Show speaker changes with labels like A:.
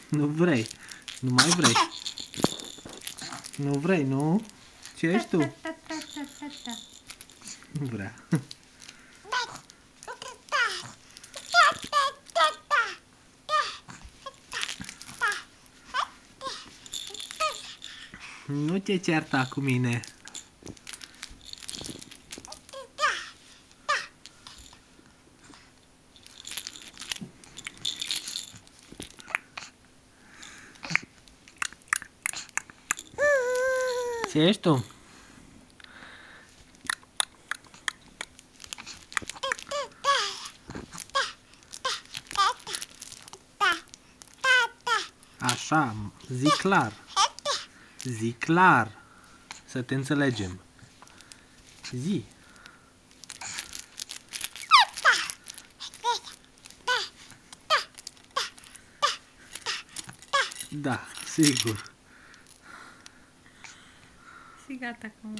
A: Nu vrei. Nu mai vrei. Nu vrei, nu? Ce ești tu? Nu vrea. Nu te certa cu mine. Ce ești tu? Așa, zi clar. Zi clar. Să te înțelegem. Zi. Da, sigur.
B: Și gata că am